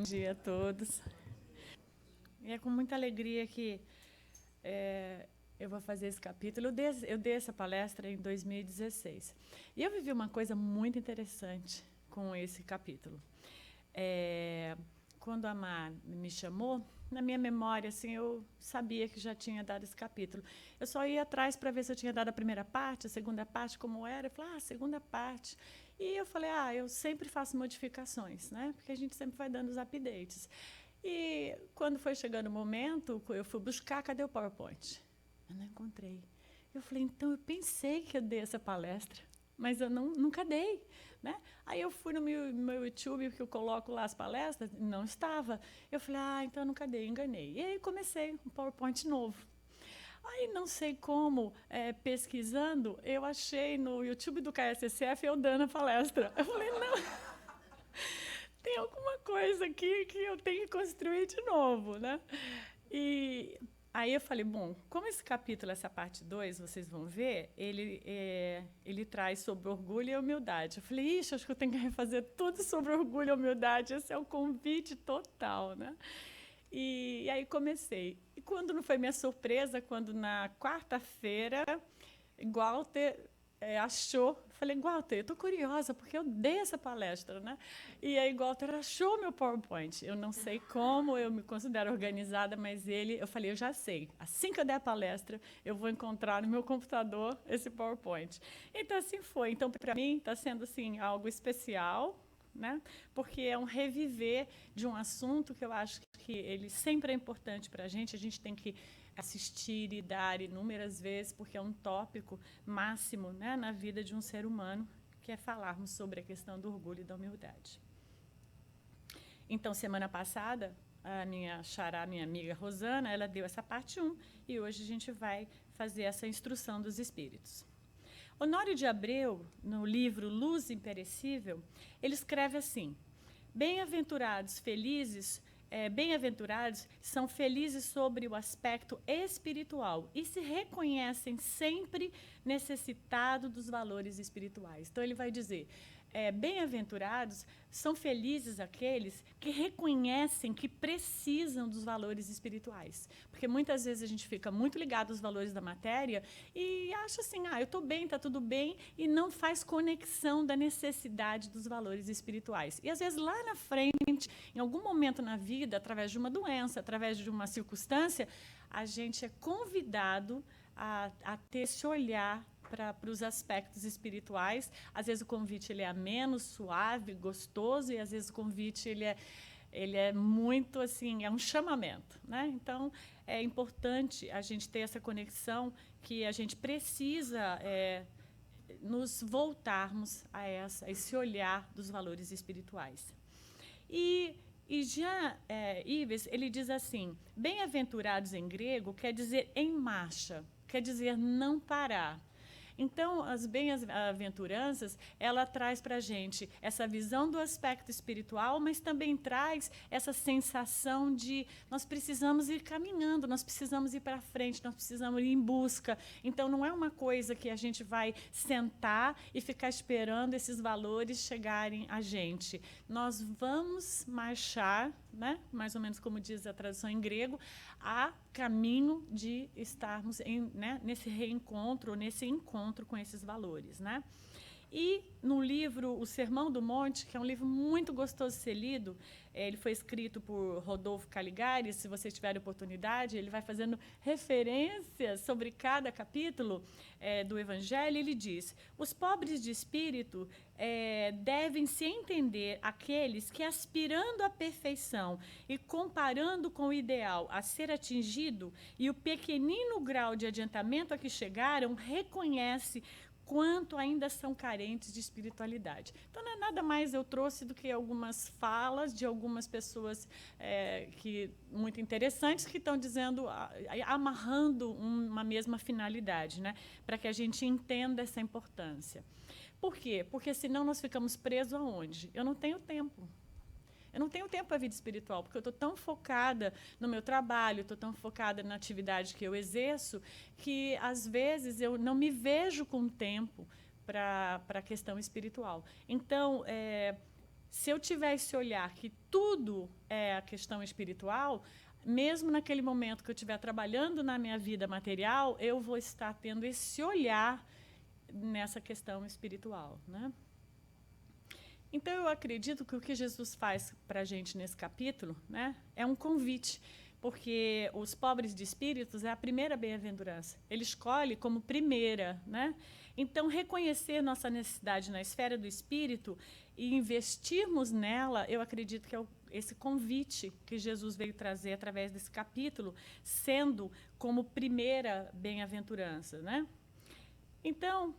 dia a todos. E é com muita alegria que eu vou fazer esse capítulo. Eu dei essa palestra em 2016. E eu vivi uma coisa muito interessante com esse capítulo. Quando a Mar me chamou, na minha memória, assim, eu sabia que já tinha dado esse capítulo. Eu só ia atrás para ver se eu tinha dado a primeira parte, a segunda parte, como era. Eu falei, a segunda parte. E eu falei, eu sempre faço modificações, né? Porque a gente sempre vai dando os updates. E quando foi chegando o momento, eu fui buscar, cadê o PowerPoint? Eu não encontrei. Eu falei, então, eu pensei que eu dei essa palestra, mas eu nunca dei, né? Aí eu fui no meu YouTube, que eu coloco lá as palestras, não estava. Eu falei, então eu nunca dei, enganei. E aí comecei um PowerPoint novo. Aí, não sei como, pesquisando, eu achei no YouTube do KSSF eu dando a palestra. Eu falei, não, tem alguma coisa aqui que eu tenho que construir de novo, né? E aí eu falei, bom, como esse capítulo, essa parte 2, vocês vão ver, ele traz sobre orgulho e humildade. Eu falei, acho que eu tenho que refazer tudo sobre orgulho e humildade. Esse é o convite total, né? E aí comecei. E quando não foi minha surpresa, quando na quarta-feira, Walter achou, falei, Walter, eu estou curiosa, porque eu dei essa palestra, né? E aí Walter achou meu PowerPoint. Eu não sei como, eu me considero organizada, mas eu falei, eu já sei. Assim que eu der a palestra, eu vou encontrar no meu computador esse PowerPoint. Então, assim foi. Então, para mim, está sendo assim, algo especial, né? Porque é um reviver de um assunto que eu acho que ele sempre é importante para a gente tem que assistir e dar inúmeras vezes, porque é um tópico máximo, né, na vida de um ser humano, que é falarmos sobre a questão do orgulho e da humildade. Então, semana passada, a minha xará, minha amiga Rosana, ela deu essa parte 1, e hoje a gente vai fazer essa instrução dos espíritos. Honório de Abreu, no livro Luz Imperecível, ele escreve assim: bem-aventurados, bem-aventurados são felizes sobre o aspecto espiritual e se reconhecem sempre necessitados dos valores espirituais. Então, ele vai dizer, bem-aventurados são felizes aqueles que reconhecem que precisam dos valores espirituais. Porque muitas vezes a gente fica muito ligado aos valores da matéria e acha assim, eu estou bem, está tudo bem, e não faz conexão da necessidade dos valores espirituais. E às vezes lá na frente, em algum momento na vida, através de uma doença, através de uma circunstância, a gente é convidado a ter esse olhar para os aspectos espirituais. Às vezes o convite ele é menos suave, gostoso, e às vezes o convite ele é muito assim, é um chamamento, né? Então é importante a gente ter essa conexão, que a gente precisa nos voltarmos a esse olhar dos valores espirituais. E já Ives, ele diz assim, bem-aventurados em grego quer dizer em marcha, quer dizer não parar. Então, as bem-aventuranças, ela traz para a gente essa visão do aspecto espiritual, mas também traz essa sensação de nós precisamos ir caminhando, nós precisamos ir para frente, nós precisamos ir em busca. Então, não é uma coisa que a gente vai sentar e ficar esperando esses valores chegarem a gente. Nós vamos marchar, né, mais ou menos como diz a tradução em grego, a caminho de estarmos nesse reencontro, nesse encontro com esses valores, né? E no livro O Sermão do Monte, que é um livro muito gostoso de ser lido, ele foi escrito por Rodolfo Caligari. Se vocês tiverem oportunidade, ele vai fazendo referências sobre cada capítulo do Evangelho. Ele diz, os pobres de espírito devem se entender aqueles que, aspirando à perfeição e comparando com o ideal a ser atingido e o pequenino grau de adiantamento a que chegaram, reconhece quanto ainda são carentes de espiritualidade. Então, não é nada mais eu trouxe do que algumas falas de algumas pessoas muito interessantes, que estão dizendo, amarrando uma mesma finalidade, né, para que a gente entenda essa importância. Por quê? Porque senão nós ficamos presos aonde? Eu não tenho tempo. Eu não tenho tempo para a vida espiritual, porque eu estou tão focada no meu trabalho, estou tão focada na atividade que eu exerço, que, às vezes, eu não me vejo com tempo para a questão espiritual. Então, se eu tiver esse olhar que tudo é a questão espiritual, mesmo naquele momento que eu estiver trabalhando na minha vida material, eu vou estar tendo esse olhar nessa questão espiritual, né? Então, eu acredito que o que Jesus faz para a gente nesse capítulo, né, é um convite, porque os pobres de espíritos é a primeira bem-aventurança. Ele escolhe como primeira, né? Então, reconhecer nossa necessidade na esfera do espírito e investirmos nela, eu acredito que é esse convite que Jesus veio trazer através desse capítulo, sendo como primeira bem-aventurança, né? Então,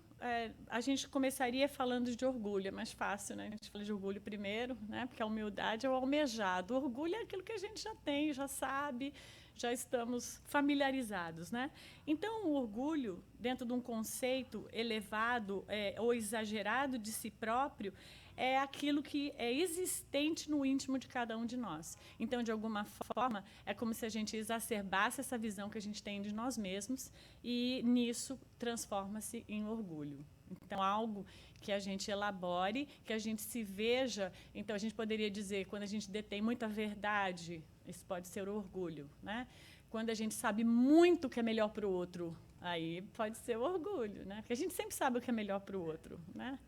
a gente começaria falando de orgulho, é mais fácil, né? A gente fala de orgulho primeiro, né? Porque a humildade é o almejado. O orgulho é aquilo que a gente já tem, já sabe, já estamos familiarizados, né? Então, o orgulho, dentro de um conceito elevado ou exagerado de si próprio, é aquilo que é existente no íntimo de cada um de nós. Então, de alguma forma, é como se a gente exacerbasse essa visão que a gente tem de nós mesmos e, nisso, transforma-se em orgulho. Então, algo que a gente elabore, que a gente se veja. Então, a gente poderia dizer, quando a gente detém muita verdade, isso pode ser orgulho, né? Quando a gente sabe muito o que é melhor para o outro, aí pode ser orgulho, né? Porque a gente sempre sabe o que é melhor para o outro, né?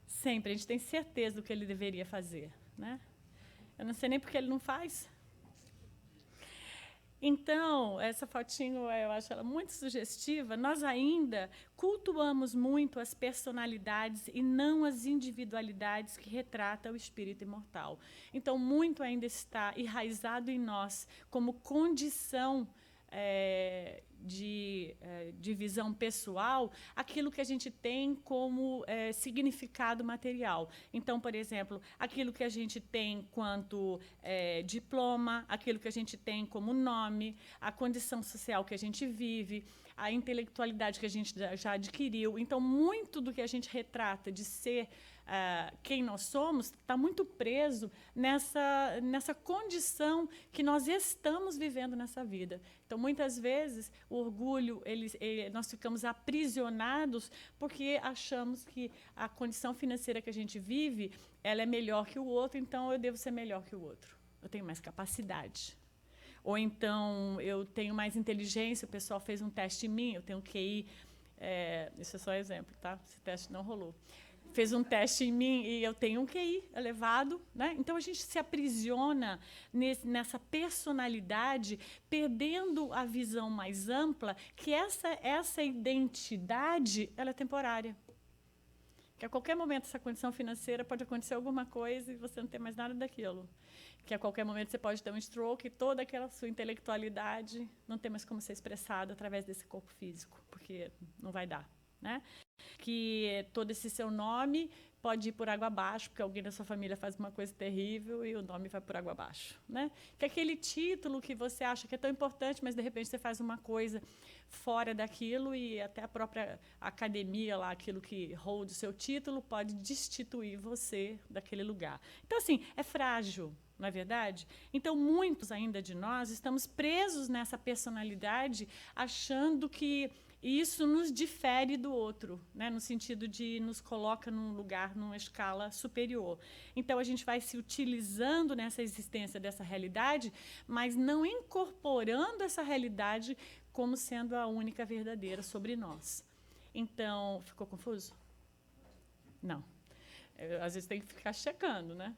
Sempre, a gente tem certeza do que ele deveria fazer, né? Eu não sei nem porque ele não faz. Então, essa fotinho, eu acho ela muito sugestiva. Nós ainda cultuamos muito as personalidades e não as individualidades que retratam o espírito imortal. Então, muito ainda está enraizado em nós como condição de visão pessoal, aquilo que a gente tem como significado material. Então, por exemplo, aquilo que a gente tem quanto diploma, aquilo que a gente tem como nome, a condição social que a gente vive, a intelectualidade que a gente já adquiriu. Então, muito do que a gente retrata de ser quem nós somos está muito preso nessa condição que nós estamos vivendo nessa vida. Então, muitas vezes, o orgulho, nós ficamos aprisionados porque achamos que a condição financeira que a gente vive, ela é melhor que o outro, então eu devo ser melhor que o outro. Eu tenho mais capacidade. Ou então, eu tenho mais inteligência, o pessoal fez um teste em mim, eu tenho QI. Isso é só exemplo, tá? Esse teste não rolou. Fez um teste em mim e eu tenho um QI elevado, né? Então, a gente se aprisiona nessa personalidade, perdendo a visão mais ampla, que essa identidade ela é temporária. Que a qualquer momento essa condição financeira pode acontecer alguma coisa e você não tem mais nada daquilo. Que a qualquer momento você pode ter um stroke e toda aquela sua intelectualidade não tem mais como ser expressada através desse corpo físico, porque não vai dar, né? Que todo esse seu nome pode ir por água abaixo, porque alguém da sua família faz uma coisa terrível e o nome vai por água abaixo, né? Que aquele título que você acha que é tão importante, mas de repente você faz uma coisa fora daquilo e até a própria academia lá, aquilo que holda o seu título, pode destituir você daquele lugar. Então, assim, é frágil, não é verdade? Então, muitos ainda de nós estamos presos nessa personalidade, achando que isso nos difere do outro, né? No sentido de nos coloca num lugar, numa escala superior. Então, a gente vai se utilizando nessa existência dessa realidade, mas não incorporando essa realidade como sendo a única verdadeira sobre nós. Então, ficou confuso? Não. Às vezes tem que ficar checando, né?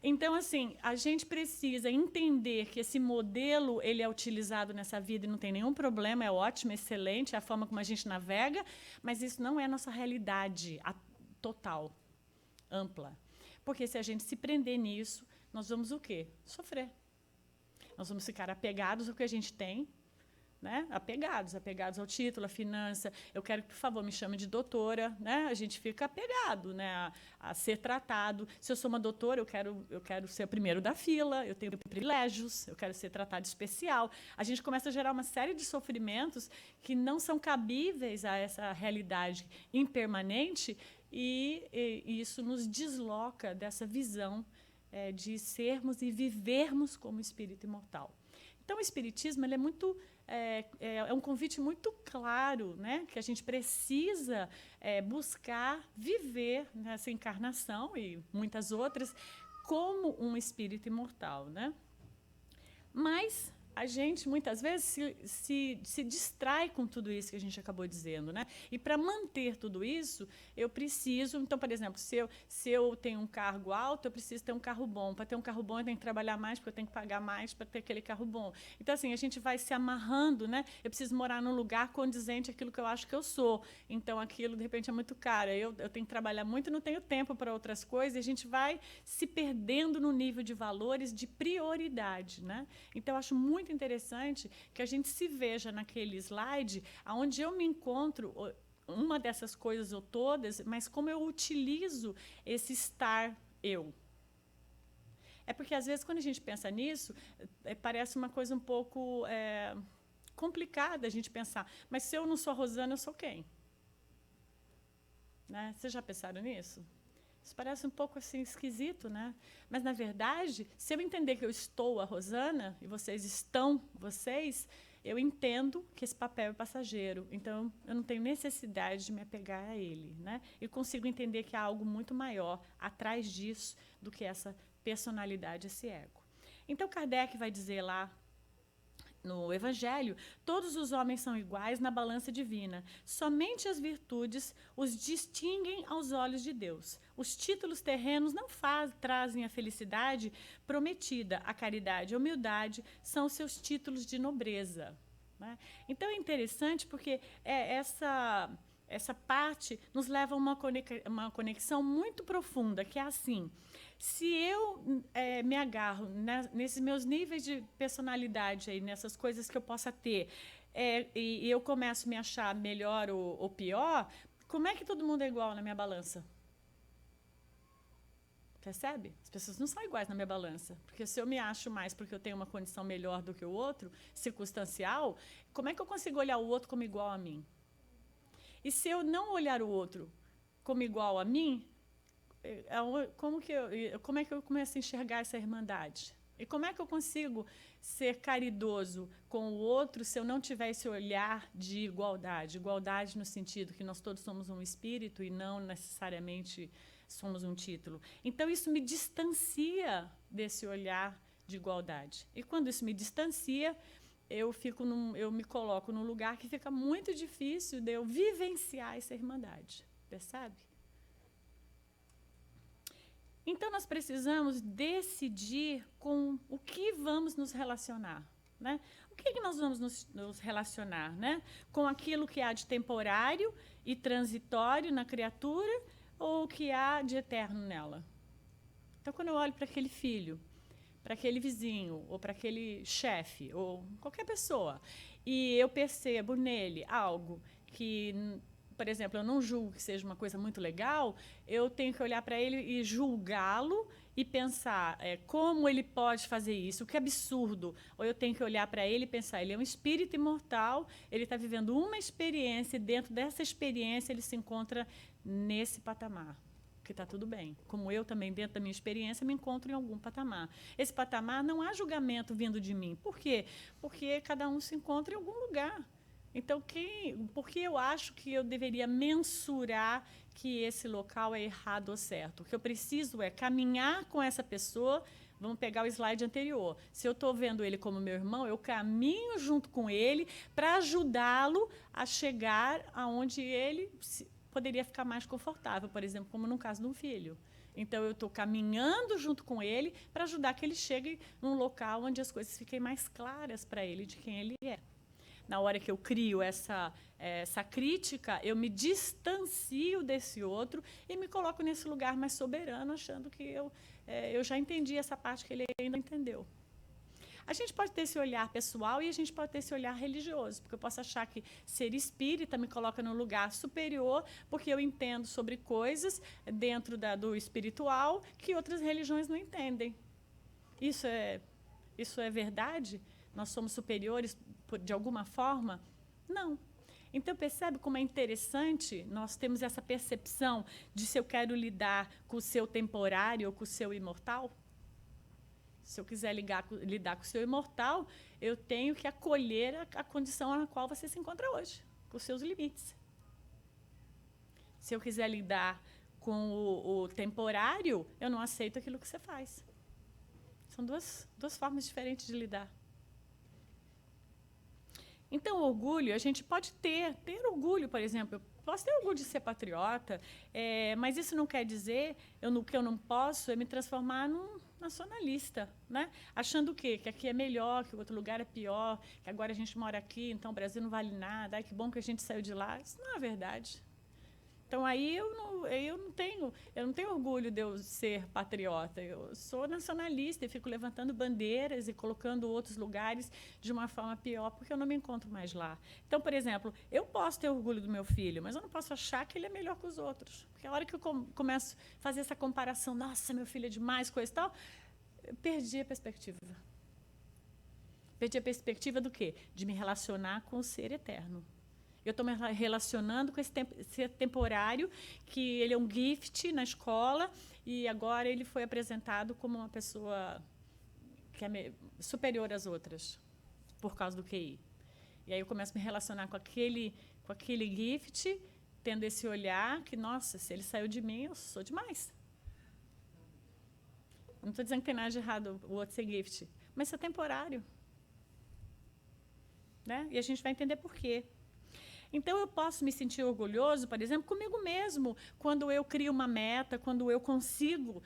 Então, assim, a gente precisa entender que esse modelo ele é utilizado nessa vida e não tem nenhum problema, é ótimo, excelente, é a forma como a gente navega, mas isso não é a nossa realidade total, ampla. Porque se a gente se prender nisso, nós vamos o quê? Sofrer. Nós vamos ficar apegados ao que a gente tem, né? Apegados ao título, à finança. Eu quero que, por favor, me chame de doutora, né? A gente fica apegado, né? A ser tratado. Se eu sou uma doutora, eu quero ser o primeiro da fila, eu tenho privilégios, eu quero ser tratado especial. A gente começa a gerar uma série de sofrimentos que não são cabíveis a essa realidade impermanente e isso nos desloca dessa visão de sermos e vivermos como espírito imortal. Então, o espiritismo ele é muito é um convite muito claro, né, que a gente precisa buscar viver nessa encarnação e muitas outras como um espírito imortal, né? Mas a gente, muitas vezes, se distrai com tudo isso que a gente acabou dizendo, né? E para manter tudo isso, eu preciso... Então, por exemplo, se eu tenho um cargo alto, eu preciso ter um carro bom. Para ter um carro bom, eu tenho que trabalhar mais, porque eu tenho que pagar mais para ter aquele carro bom. Então, assim, a gente vai se amarrando, né? Eu preciso morar num lugar condizente àquilo que eu acho que eu sou. Então, aquilo, de repente, é muito caro. Eu tenho que trabalhar muito e não tenho tempo para outras coisas. E a gente vai se perdendo no nível de valores de prioridade, né? Então, eu acho muito interessante que a gente se veja naquele slide onde eu me encontro, uma dessas coisas ou todas, mas como eu utilizo esse estar eu. É porque, às vezes, quando a gente pensa nisso, parece uma coisa um pouco complicada a gente pensar. Mas se eu não sou a Rosana, eu sou quem? Né? Vocês já pensaram nisso? Isso parece um pouco assim esquisito, né? Mas, na verdade, se eu entender que eu estou a Rosana e vocês estão vocês, eu entendo que esse papel é passageiro. Então, eu não tenho necessidade de me apegar a ele, né? E consigo entender que há algo muito maior atrás disso do que essa personalidade, esse ego. Então, Kardec vai dizer lá no Evangelho, todos os homens são iguais na balança divina. Somente as virtudes os distinguem aos olhos de Deus. Os títulos terrenos não trazem a felicidade prometida. A caridade e a humildade são seus títulos de nobreza. Né? Então, é interessante porque essa parte nos leva a uma conexão muito profunda, que é assim... Se eu me agarro nesses meus níveis de personalidade, aí, nessas coisas que eu possa ter, e eu começo a me achar melhor ou pior, como é que todo mundo é igual na minha balança? Percebe? As pessoas não são iguais na minha balança. Porque se eu me acho mais porque eu tenho uma condição melhor do que o outro, circunstancial, como é que eu consigo olhar o outro como igual a mim? E se eu não olhar o outro como igual a mim, como é que eu começo a enxergar essa irmandade? E como é que eu consigo ser caridoso com o outro se eu não tiver esse olhar de igualdade? Igualdade no sentido que nós todos somos um espírito e não necessariamente somos um título. Então, isso me distancia desse olhar de igualdade. E quando isso me distancia, eu me coloco num lugar que fica muito difícil de eu vivenciar essa irmandade. Percebe? Então, nós precisamos decidir com o que vamos nos relacionar. Né? O que nós vamos nos relacionar? Né? Com aquilo que há de temporário e transitório na criatura ou o que há de eterno nela? Então, quando eu olho para aquele filho, para aquele vizinho, ou para aquele chefe, ou qualquer pessoa, e eu percebo nele algo que... Por exemplo, eu não julgo que seja uma coisa muito legal, eu tenho que olhar para ele e julgá-lo e pensar como ele pode fazer isso, que absurdo. Ou eu tenho que olhar para ele e pensar, ele é um espírito imortal, ele está vivendo uma experiência e dentro dessa experiência ele se encontra nesse patamar, que está tudo bem. Como eu também, dentro da minha experiência, me encontro em algum patamar. Esse patamar não há julgamento vindo de mim. Por quê? Porque cada um se encontra em algum lugar. Então, por que eu acho que eu deveria mensurar que esse local é errado ou certo? O que eu preciso é caminhar com essa pessoa. Vamos pegar o slide anterior. Se eu estou vendo ele como meu irmão, eu caminho junto com ele para ajudá-lo a chegar aonde ele poderia ficar mais confortável, por exemplo, como no caso de um filho. Então, eu estou caminhando junto com ele para ajudar que ele chegue num local onde as coisas fiquem mais claras para ele de quem ele é. Na hora que eu crio essa crítica, eu me distancio desse outro e me coloco nesse lugar mais soberano, achando que eu já entendi essa parte que ele ainda não entendeu. A gente pode ter esse olhar pessoal e a gente pode ter esse olhar religioso, porque eu posso achar que ser espírita me coloca num lugar superior, porque eu entendo sobre coisas dentro do espiritual que outras religiões não entendem. Isso é verdade? Nós somos superiores de alguma forma? Não. Então, percebe como é interessante nós temos essa percepção de se eu quero lidar com o seu temporário ou com o seu imortal? Se eu quiser lidar com o seu imortal, eu tenho que acolher a condição na qual você se encontra hoje, com os seus limites. Se eu quiser lidar com o temporário, eu não aceito aquilo que você faz. São duas formas diferentes de lidar. Então, orgulho, a gente pode ter orgulho, por exemplo. Eu posso ter orgulho de ser patriota, mas isso não quer dizer que eu não posso me transformar num nacionalista, né? Achando o quê? Que aqui é melhor, que o outro lugar é pior, que agora a gente mora aqui, então o Brasil não vale nada, ai, que bom que a gente saiu de lá. Isso não é verdade. Então, aí eu não tenho orgulho de eu ser patriota. Eu sou nacionalista e fico levantando bandeiras e colocando outros lugares de uma forma pior, porque eu não me encontro mais lá. Então, por exemplo, eu posso ter orgulho do meu filho, mas eu não posso achar que ele é melhor que os outros. Porque a hora que eu começo a fazer essa comparação, nossa, meu filho é demais, coisa e tal, eu perdi a perspectiva. Perdi a perspectiva do quê? De me relacionar com o ser eterno. Eu estou me relacionando com esse ser temporário, que ele é um gift na escola, e agora ele foi apresentado como uma pessoa que é superior às outras, por causa do QI. E aí eu começo a me relacionar com aquele gift, tendo esse olhar que, nossa, se ele saiu de mim, eu sou demais. Não estou dizendo que tem nada de errado o outro ser gift, mas isso é temporário. Né? E a gente vai entender por quê. Então, eu posso me sentir orgulhoso, por exemplo, comigo mesmo, quando eu crio uma meta, quando eu consigo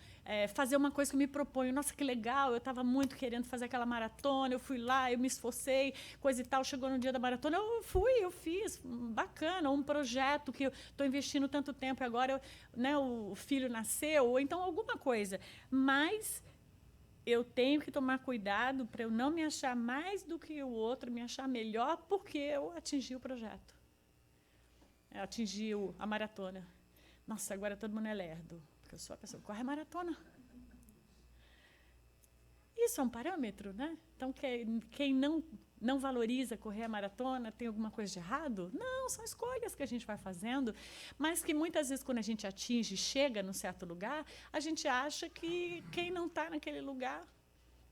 fazer uma coisa que eu me proponho. Nossa, que legal, eu estava muito querendo fazer aquela maratona, eu fui lá, eu me esforcei, coisa e tal, chegou no dia da maratona, eu fiz, bacana, um projeto que eu estou investindo tanto tempo, agora o filho nasceu, ou então alguma coisa. Mas eu tenho que tomar cuidado para eu não me achar mais do que o outro, me achar melhor porque eu atingi o projeto. Atingiu a maratona. Nossa, agora todo mundo é lerdo, porque eu sou a pessoa que corre a maratona. Isso é um parâmetro, né? Então, quem não valoriza correr a maratona, tem alguma coisa de errado? Não, são escolhas que a gente vai fazendo, mas que muitas vezes, quando a gente atinge, chega num certo lugar, a gente acha que quem não está naquele lugar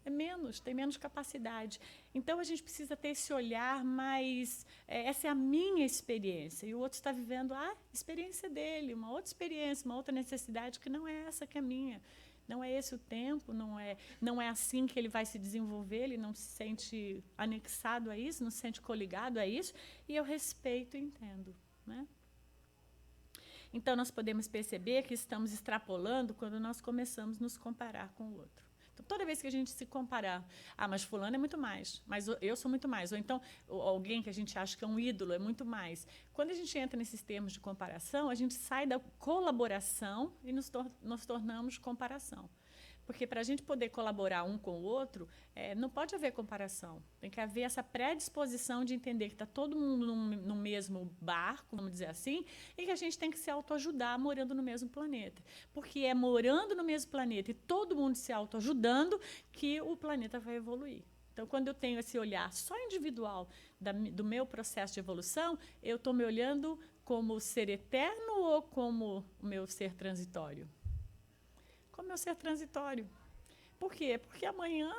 tem menos capacidade. Então, a gente precisa ter esse olhar mais... essa é a minha experiência, e o outro está vivendo a experiência dele, uma outra experiência, uma outra necessidade que não é essa que é a minha. Não é esse o tempo, não é assim que ele vai se desenvolver, ele não se sente anexado a isso, não se sente coligado a isso, e eu respeito e entendo. Né? Então, nós podemos perceber que estamos extrapolando quando nós começamos a nos comparar com o outro. Então, toda vez que a gente se comparar, mas fulano é muito mais, mas eu sou muito mais, ou então alguém que a gente acha que é um ídolo é muito mais. Quando a gente entra nesses termos de comparação, a gente sai da colaboração e nos tornamos comparação. Porque, para a gente poder colaborar um com o outro, não pode haver comparação. Tem que haver essa predisposição de entender que está todo mundo no mesmo barco, vamos dizer assim, e que a gente tem que se autoajudar morando no mesmo planeta. Porque é morando no mesmo planeta e todo mundo se autoajudando que o planeta vai evoluir. Então, quando eu tenho esse olhar só individual do meu processo de evolução, eu estou me olhando como ser eterno ou como o meu ser transitório? Como meu ser transitório. Por quê? Porque amanhã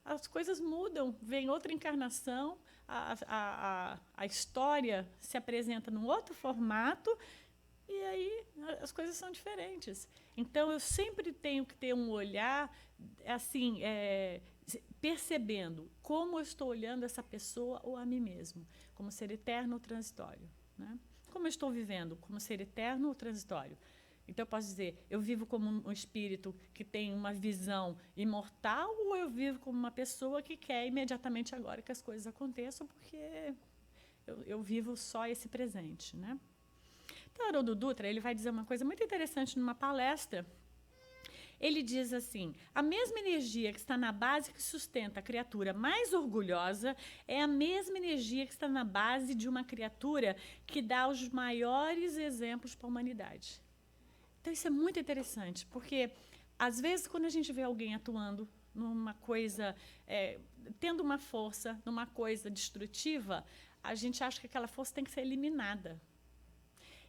as coisas mudam, vem outra encarnação, a história se apresenta num outro formato, e aí as coisas são diferentes. Então, eu sempre tenho que ter um olhar, assim, percebendo como eu estou olhando essa pessoa ou a mim mesmo, como ser eterno ou transitório. Né? Como eu estou vivendo, como ser eterno ou transitório. Então, eu posso dizer, eu vivo como um espírito que tem uma visão imortal, ou eu vivo como uma pessoa que quer imediatamente agora que as coisas aconteçam, porque eu vivo só esse presente. Né? Então, Haroldo Dutra, ele vai dizer uma coisa muito interessante numa palestra. Ele diz assim, a mesma energia que está na base que sustenta a criatura mais orgulhosa é a mesma energia que está na base de uma criatura que dá os maiores exemplos para a humanidade. Então, isso é muito interessante, porque, às vezes, quando a gente vê alguém atuando numa coisa, tendo uma força, numa coisa destrutiva, a gente acha que aquela força tem que ser eliminada.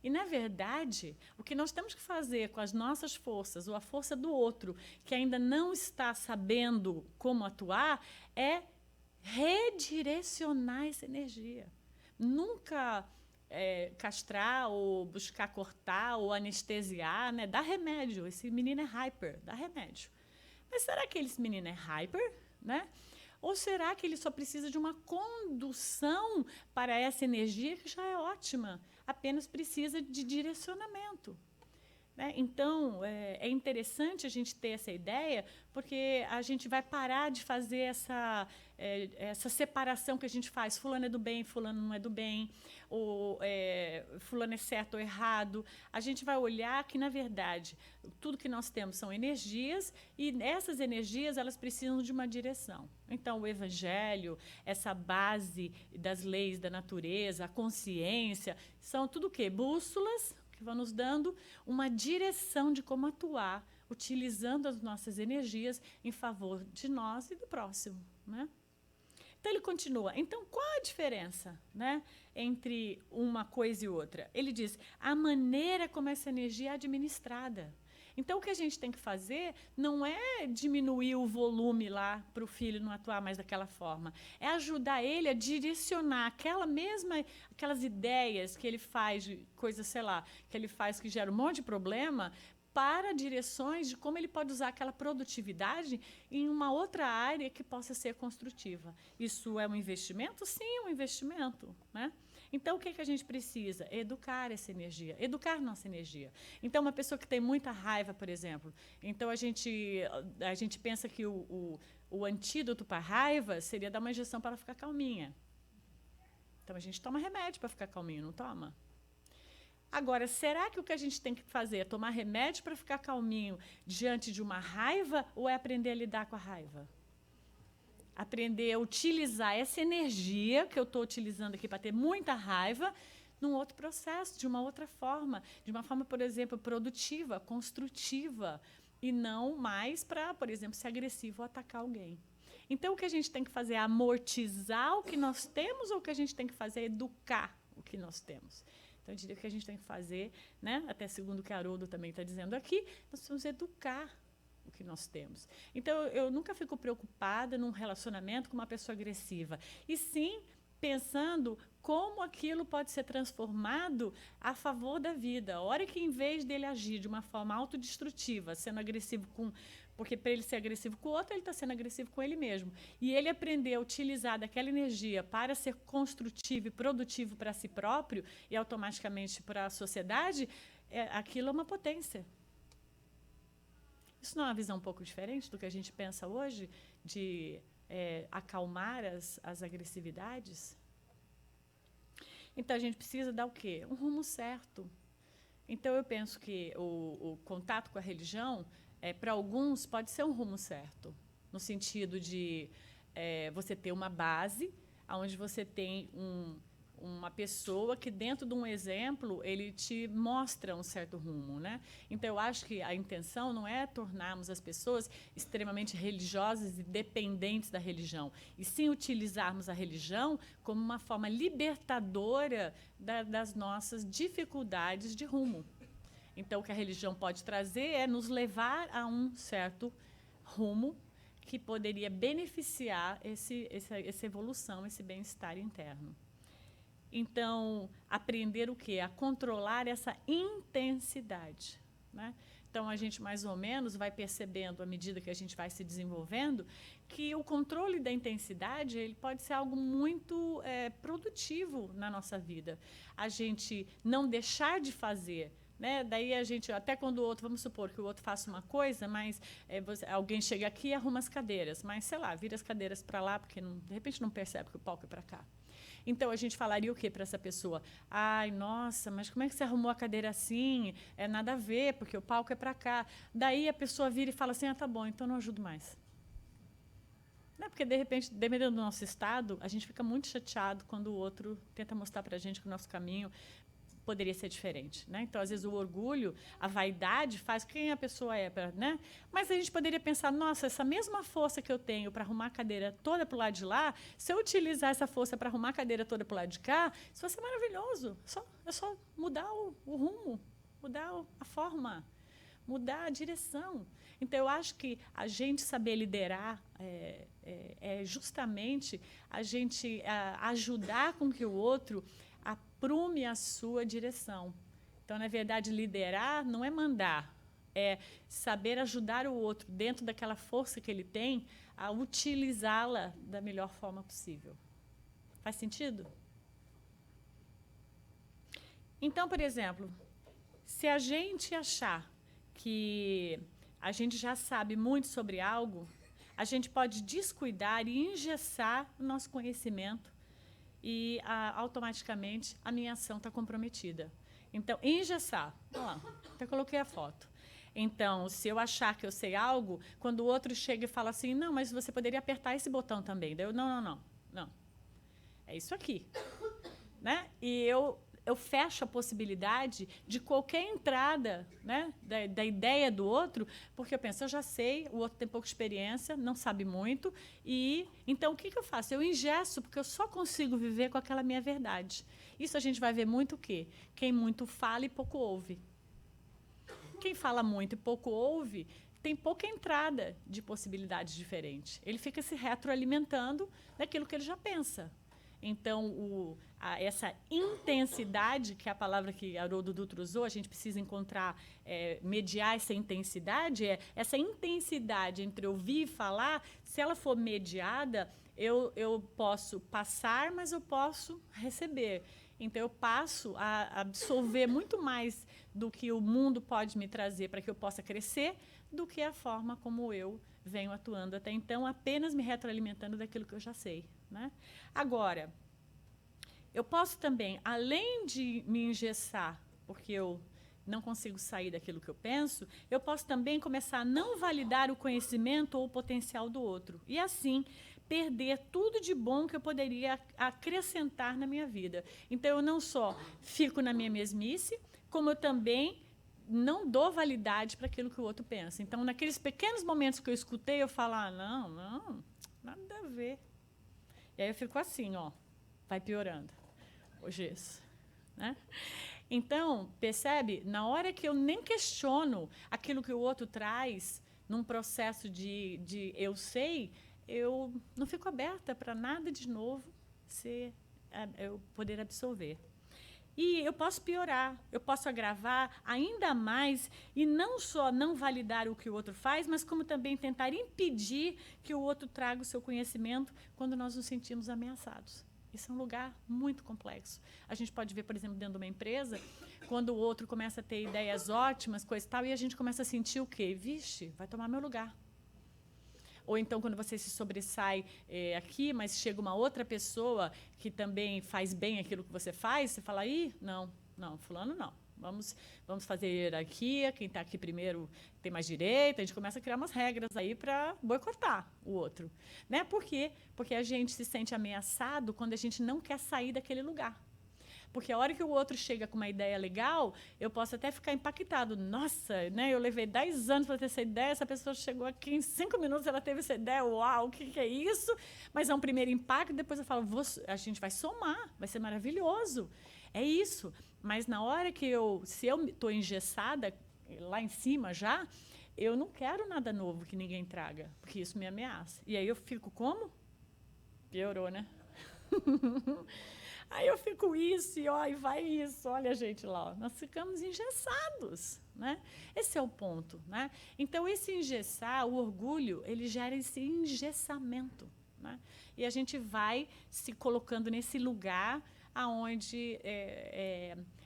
E, na verdade, o que nós temos que fazer com as nossas forças, ou a força do outro, que ainda não está sabendo como atuar, é redirecionar essa energia. Nunca castrar, ou buscar cortar, ou anestesiar, né? Dá remédio. Esse menino é hyper, dá remédio. Mas será que esse menino é hyper, né? Ou será que ele só precisa de uma condução para essa energia que já é ótima? Apenas precisa de direcionamento. Né? Então, é interessante a gente ter essa ideia, porque a gente vai parar de fazer essa separação que a gente faz. Fulano é do bem, fulano não é do bem, ou fulano é certo ou errado. A gente vai olhar que, na verdade, tudo que nós temos são energias, e essas energias elas precisam de uma direção. Então, o Evangelho, essa base das leis da natureza, a consciência, são tudo o quê? Bússolas que vão nos dando uma direção de como atuar, utilizando as nossas energias em favor de nós e do próximo, né? Então, ele continua. Então, qual a diferença, né, entre uma coisa e outra? Ele diz, a maneira como essa energia é administrada. Então, o que a gente tem que fazer não é diminuir o volume lá para o filho não atuar mais daquela forma. É ajudar ele a direcionar aquelas ideias que ele faz, coisas, sei lá, que ele faz que gera um monte de problema, para direções de como ele pode usar aquela produtividade em uma outra área que possa ser construtiva. Isso é um investimento? Sim, é um investimento, né? Então, o que a gente precisa? Educar essa energia, educar nossa energia. Então, uma pessoa que tem muita raiva, por exemplo, então a gente pensa que o antídoto para a raiva seria dar uma injeção para ela ficar calminha. Então, a gente toma remédio para ficar calminho, não toma? Agora, será que o que a gente tem que fazer é tomar remédio para ficar calminho diante de uma raiva, ou é aprender a lidar com a raiva? Aprender a utilizar essa energia que eu estou utilizando aqui para ter muita raiva num outro processo, de uma outra forma, de uma forma, por exemplo, produtiva, construtiva, e não mais para, por exemplo, ser agressivo ou atacar alguém. Então, o que a gente tem que fazer é amortizar o que nós temos, ou o que a gente tem que fazer é educar o que nós temos? Então, eu diria que o que a gente tem que fazer, né, até segundo o que Haroldo também está dizendo aqui, nós precisamos educar o que nós temos. Então, eu nunca fico preocupada num relacionamento com uma pessoa agressiva, e sim pensando como aquilo pode ser transformado a favor da vida. A hora que, em vez dele agir de uma forma autodestrutiva, sendo agressivo porque para ele ser agressivo com o outro, ele está sendo agressivo com ele mesmo. E ele aprender a utilizar daquela energia para ser construtivo e produtivo para si próprio e automaticamente para a sociedade, aquilo é uma potência. Isso não é uma visão um pouco diferente do que a gente pensa hoje, de acalmar as agressividades? Então, a gente precisa dar o quê? Um rumo certo. Então, eu penso que o contato com a religião, para alguns, pode ser um rumo certo, no sentido de você ter uma base, onde você tem uma pessoa que, dentro de um exemplo, ele te mostra um certo rumo, né? Então, eu acho que a intenção não é tornarmos as pessoas extremamente religiosas e dependentes da religião, e sim utilizarmos a religião como uma forma libertadora das nossas dificuldades de rumo. Então, o que a religião pode trazer é nos levar a um certo rumo que poderia beneficiar essa evolução, esse bem-estar interno. Então, aprender o quê? A controlar essa intensidade, né? Então, a gente, mais ou menos, vai percebendo, à medida que a gente vai se desenvolvendo, que o controle da intensidade ele pode ser algo muito produtivo na nossa vida. A gente não deixar de fazer, né? Daí a gente, até quando o outro, vamos supor que o outro faça uma coisa, mas alguém chega aqui e arruma as cadeiras, mas, sei lá, vira as cadeiras para lá, porque de repente não percebe que o palco é para cá. Então, a gente falaria o quê para essa pessoa? Ai, nossa, mas como é que você arrumou a cadeira assim? É nada a ver, porque o palco é para cá. Daí a pessoa vira e fala assim, tá bom, então não ajudo mais. Não é porque, de repente, dependendo do nosso estado, a gente fica muito chateado quando o outro tenta mostrar para a gente que o nosso caminho poderia ser diferente, né? Então, às vezes, o orgulho, a vaidade faz quem a pessoa é, né? Mas a gente poderia pensar, nossa, essa mesma força que eu tenho para arrumar a cadeira toda para o lado de lá, se eu utilizar essa força para arrumar a cadeira toda para o lado de cá, isso vai ser maravilhoso. É só mudar o rumo, mudar a forma, mudar a direção. Então, eu acho que a gente saber liderar é justamente a gente ajudar com que o outro aprume a sua direção. Então, na verdade, liderar não é mandar, é saber ajudar o outro dentro daquela força que ele tem a utilizá-la da melhor forma possível. Faz sentido? Então, por exemplo, se a gente achar que a gente já sabe muito sobre algo, a gente pode descuidar e engessar o nosso conhecimento e automaticamente a minha ação está comprometida. Então, engessar. Olha lá, até coloquei a foto. Então, se eu achar que eu sei algo, quando o outro chega e fala assim, não, mas você poderia apertar esse botão também. Daí eu, não. É isso aqui. Né? E eu fecho a possibilidade de qualquer entrada, né, da ideia do outro, porque eu penso, eu já sei, o outro tem pouca experiência, não sabe muito, e então o que eu faço? Eu engesso, porque eu só consigo viver com aquela minha verdade. Isso a gente vai ver muito o quê? Quem muito fala e pouco ouve. Quem fala muito e pouco ouve tem pouca entrada de possibilidades diferentes. Ele fica se retroalimentando daquilo que ele já pensa. Então, essa intensidade, que é a palavra que Haroldo Dutra usou, a gente precisa encontrar, mediar essa intensidade, essa intensidade entre ouvir e falar, se ela for mediada, eu posso passar, mas eu posso receber. Então, eu passo a absorver muito mais do que o mundo pode me trazer para que eu possa crescer, do que a forma como eu venho atuando até então, apenas me retroalimentando daquilo que eu já sei. Né? Agora, eu posso também, além de me engessar, porque eu não consigo sair daquilo que eu penso, eu posso também começar a não validar o conhecimento ou o potencial do outro. E, assim, perder tudo de bom que eu poderia acrescentar na minha vida. Então, eu não só fico na minha mesmice, como eu também não dou validade para aquilo que o outro pensa. Então, naqueles pequenos momentos que eu escutei, eu falo, não, nada a ver. E aí eu fico assim, vai piorando o gesso. Né? Então, percebe? Na hora que eu nem questiono aquilo que o outro traz, num processo de eu sei, eu não fico aberta para nada de novo eu poder absorver. E eu posso piorar, eu posso agravar ainda mais e não só não validar o que o outro faz, mas como também tentar impedir que o outro traga o seu conhecimento quando nós nos sentimos ameaçados. Isso é um lugar muito complexo. A gente pode ver, por exemplo, dentro de uma empresa, quando o outro começa a ter ideias ótimas, coisa e tal, e a gente começa a sentir o quê? Vixe, vai tomar meu lugar. Ou então, quando você se sobressai aqui, mas chega uma outra pessoa que também faz bem aquilo que você faz, você fala, não, fulano não. Vamos fazer hierarquia, quem está aqui primeiro tem mais direito, a gente começa a criar umas regras aí para boicotar o outro. Né? Por quê? Porque a gente se sente ameaçado quando a gente não quer sair daquele lugar. Porque a hora que o outro chega com uma ideia legal, eu posso até ficar impactado. Nossa, né, eu levei 10 anos para ter essa ideia, essa pessoa chegou aqui em 5 minutos, ela teve essa ideia, uau, o que é isso? Mas é um primeiro impacto, depois eu falo, a gente vai somar, vai ser maravilhoso. É isso. Mas na hora que se eu estou engessada, lá em cima já, eu não quero nada novo que ninguém traga, porque isso me ameaça. E aí eu fico como? Piorou, né? Aí eu fico isso, e vai isso. Olha, gente, lá, nós ficamos engessados. Né? Esse é o ponto. Né? Então, esse engessar, o orgulho, ele gera esse engessamento. Né? E a gente vai se colocando nesse lugar onde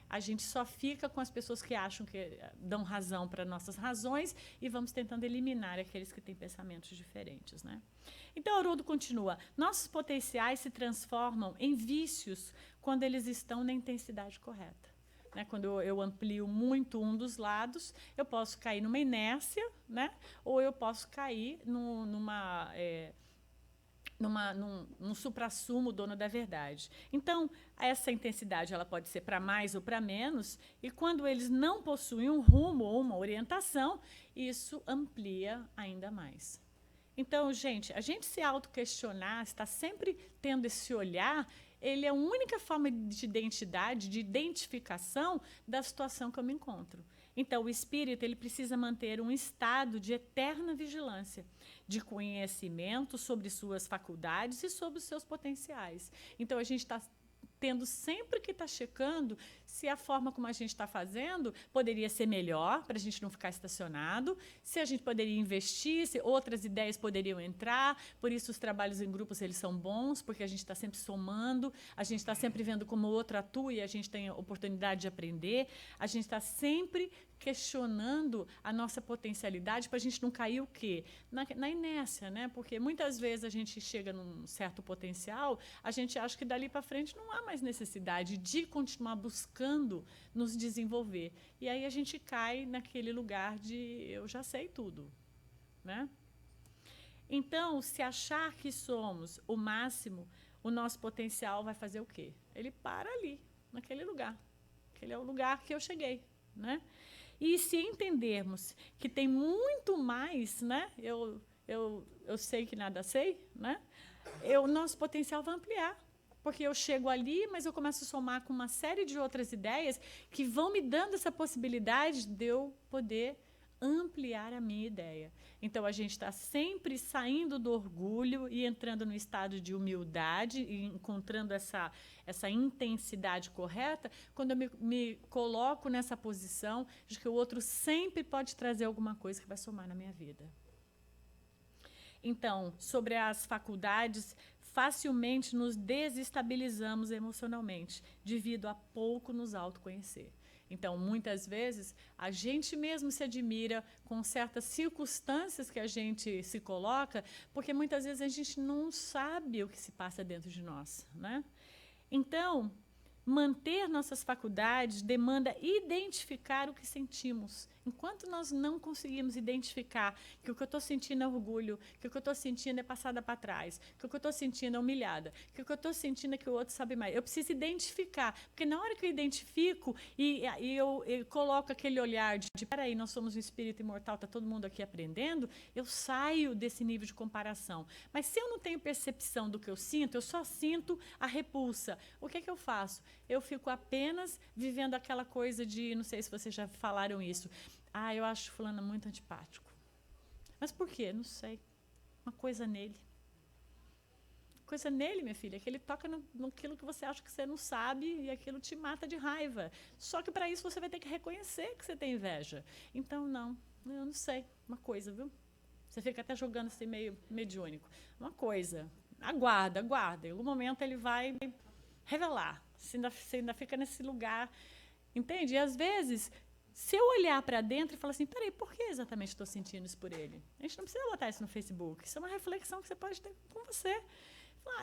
a gente só fica com as pessoas que acham que dão razão para nossas razões e vamos tentando eliminar aqueles que têm pensamentos diferentes. Né? Então, Haroldo continua, nossos potenciais se transformam em vícios quando eles estão na intensidade correta. Né? Quando eu amplio muito um dos lados, eu posso cair numa inércia, né? Ou eu posso cair numa num suprassumo dono da verdade. Então, essa intensidade ela pode ser para mais ou para menos, e quando eles não possuem um rumo ou uma orientação, isso amplia ainda mais. Então, gente, a gente se auto-questionar, está sempre tendo esse olhar, ele é a única forma de identidade, de identificação da situação que eu me encontro. Então, o espírito ele precisa manter um estado de eterna vigilância, de conhecimento sobre suas faculdades e sobre os seus potenciais. Então, a gente está tendo sempre que estar checando se a forma como a gente está fazendo poderia ser melhor, para a gente não ficar estacionado, se a gente poderia investir, se outras ideias poderiam entrar. Por isso, os trabalhos em grupos eles são bons, porque a gente está sempre somando, a gente está sempre vendo como o outro atua e a gente tem a oportunidade de aprender. A gente está sempre questionando a nossa potencialidade para a gente não cair o quê? Na inércia, né? Porque muitas vezes a gente chega num certo potencial, a gente acha que dali para frente não há mais necessidade de continuar buscando nos desenvolver. E aí a gente cai naquele lugar de eu já sei tudo, né? Então, se achar que somos o máximo, o nosso potencial vai fazer o quê? Ele para ali, naquele lugar. Aquele é o lugar que eu cheguei, né? E se entendermos que tem muito mais, né? Eu sei que nada sei, né? Nosso potencial vai ampliar. Porque eu chego ali, mas eu começo a somar com uma série de outras ideias que vão me dando essa possibilidade de eu poder ampliar a minha ideia. Então, a gente está sempre saindo do orgulho e entrando no estado de humildade e encontrando essa intensidade correta quando eu me coloco nessa posição de que o outro sempre pode trazer alguma coisa que vai somar na minha vida. Então, sobre as faculdades, facilmente nos desestabilizamos emocionalmente, devido a pouco nos autoconhecer. Então, muitas vezes, a gente mesmo se admira com certas circunstâncias que a gente se coloca, porque muitas vezes a gente não sabe o que se passa dentro de nós, né? Então, manter nossas faculdades demanda identificar o que sentimos. Enquanto nós não conseguimos identificar que o que eu estou sentindo é orgulho, que o que eu estou sentindo é passada para trás, que o que eu estou sentindo é humilhada, que o que eu estou sentindo é que o outro sabe mais. Eu preciso identificar, porque na hora que eu identifico eu coloco aquele olhar de peraí, nós somos um espírito imortal, está todo mundo aqui aprendendo, eu saio desse nível de comparação. Mas se eu não tenho percepção do que eu sinto, eu só sinto a repulsa. O que é que eu faço? Eu fico apenas vivendo aquela coisa de, não sei se vocês já falaram isso, eu acho fulano muito antipático. Mas por quê? Não sei. Uma coisa nele. Coisa nele, minha filha, que ele toca naquilo que você acha que você não sabe e aquilo te mata de raiva. Só que para isso você vai ter que reconhecer que você tem inveja. Então, não, eu não sei. Uma coisa, viu? Você fica até jogando assim meio mediúnico. Uma coisa. Aguarda. Em algum momento ele vai revelar. Você ainda fica nesse lugar. Entende? E às vezes, se eu olhar para dentro e falar assim, peraí, por que exatamente estou sentindo isso por ele? A gente não precisa botar isso no Facebook. Isso é uma reflexão que você pode ter com você.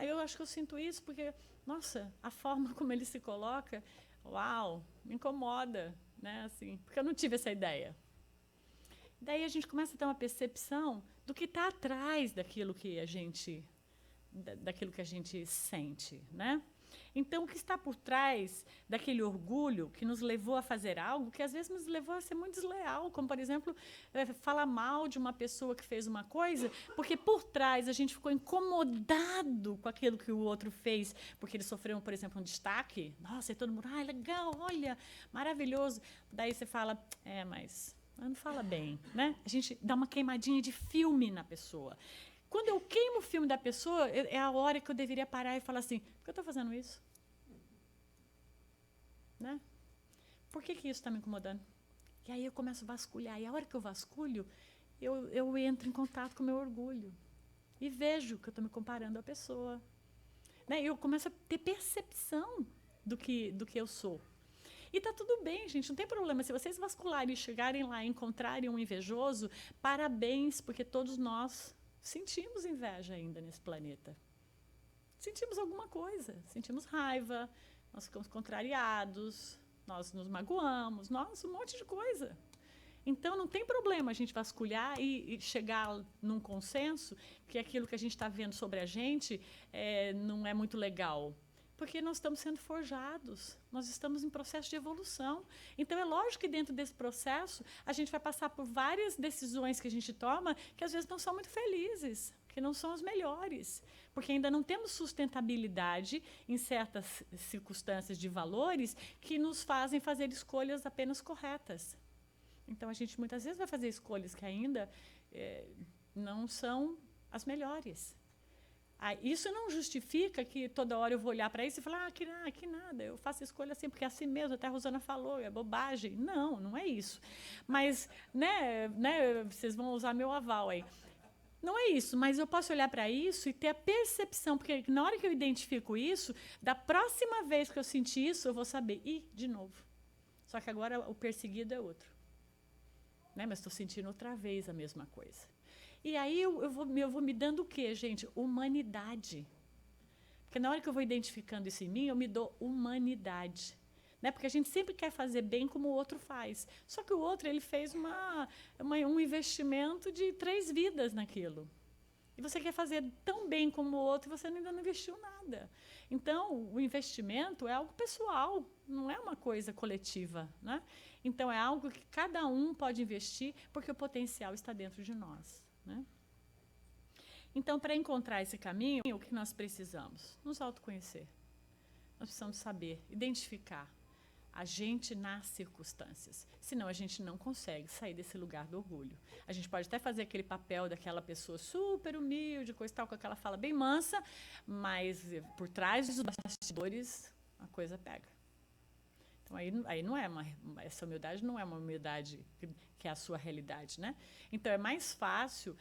Eu acho que eu sinto isso porque, nossa, a forma como ele se coloca, uau, me incomoda, né? Assim, porque eu não tive essa ideia. Daí a gente começa a ter uma percepção do que está atrás daquilo que a gente sente, né? Então, o que está por trás daquele orgulho que nos levou a fazer algo que, às vezes, nos levou a ser muito desleal, como, por exemplo, falar mal de uma pessoa que fez uma coisa, porque, por trás, a gente ficou incomodado com aquilo que o outro fez, porque ele sofreu, por exemplo, um destaque. Nossa, e todo mundo, legal, olha, maravilhoso. Daí você fala, mas não fala bem, né? A gente dá uma queimadinha de filme na pessoa. Quando eu queimo o filme da pessoa, é a hora que eu deveria parar e falar assim, por que eu estou fazendo isso? Né? Por que isso está me incomodando? E aí eu começo a vasculhar. E a hora que eu vasculho, eu entro em contato com o meu orgulho. E vejo que eu estou me comparando à pessoa. Né? Eu começo a ter percepção do que eu sou. E está tudo bem, gente, não tem problema. Se vocês vascularem e chegarem lá e encontrarem um invejoso, parabéns, porque todos nós sentimos inveja ainda nesse planeta. Sentimos alguma coisa, sentimos raiva, nós ficamos contrariados, nós nos magoamos, um monte de coisa. Então, não tem problema a gente vasculhar e chegar num consenso que aquilo que a gente está vendo sobre a gente não é muito legal. Porque nós estamos sendo forjados, nós estamos em processo de evolução. Então, é lógico que dentro desse processo, a gente vai passar por várias decisões que a gente toma que, às vezes, não são muito felizes, que não são as melhores. Porque ainda não temos sustentabilidade em certas circunstâncias de valores que nos fazem fazer escolhas apenas corretas. Então, a gente, muitas vezes, vai fazer escolhas que ainda não são as melhores. Isso não justifica que toda hora eu vou olhar para isso e falar que nada, eu faço escolha assim, porque é assim mesmo, até a Rosana falou, é bobagem. Não, não é isso. Mas, vocês vão usar meu aval aí. Não é isso, mas eu posso olhar para isso e ter a percepção, porque na hora que eu identifico isso, da próxima vez que eu sentir isso, eu vou saber, de novo. Só que agora o perseguido é outro. Mas estou sentindo outra vez a mesma coisa. E aí eu vou me dando o quê, gente? Humanidade. Porque na hora que eu vou identificando isso em mim, eu me dou humanidade. Porque a gente sempre quer fazer bem como o outro faz. Só que o outro ele fez um investimento de 3 vidas naquilo. E você quer fazer tão bem como o outro e você ainda não investiu nada. Então, o investimento é algo pessoal, não é uma coisa coletiva. Então, é algo que cada um pode investir porque o potencial está dentro de nós. Então, para encontrar esse caminho, o que nós precisamos? Nos autoconhecer. Nós precisamos saber, identificar a gente nas circunstâncias. Senão, a gente não consegue sair desse lugar do orgulho. A gente pode até fazer aquele papel daquela pessoa super humilde, coisa e tal, com aquela fala bem mansa, mas por trás dos bastidores, a coisa pega. Então, aí não é essa humildade não é uma humildade que é a sua realidade, Então, é mais fácil,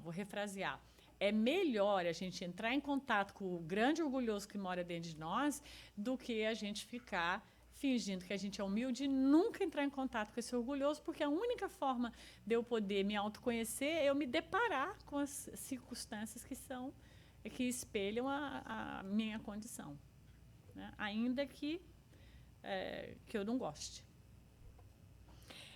vou refrasear, é melhor a gente entrar em contato com o grande orgulhoso que mora dentro de nós do que a gente ficar fingindo que a gente é humilde e nunca entrar em contato com esse orgulhoso, porque a única forma de eu poder me autoconhecer é eu me deparar com as circunstâncias que espelham a minha condição, ainda que eu não goste.